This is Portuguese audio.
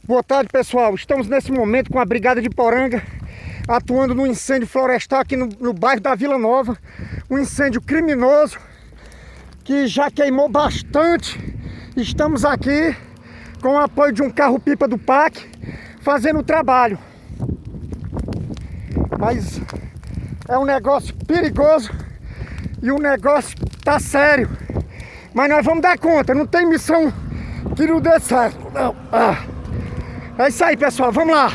Boa tarde, pessoal. Estamos nesse momento com a Brigada de Poranga atuando no incêndio florestal aqui no bairro da Vila Nova. Um incêndio criminoso que já queimou bastante. Estamos aqui com o apoio de um carro-pipa do PAC fazendo o trabalho. Mas é um negócio perigoso e o negócio tá sério. Mas nós vamos dar conta, não tem missão que não dê certo. Não. É isso aí, pessoal, vamos lá.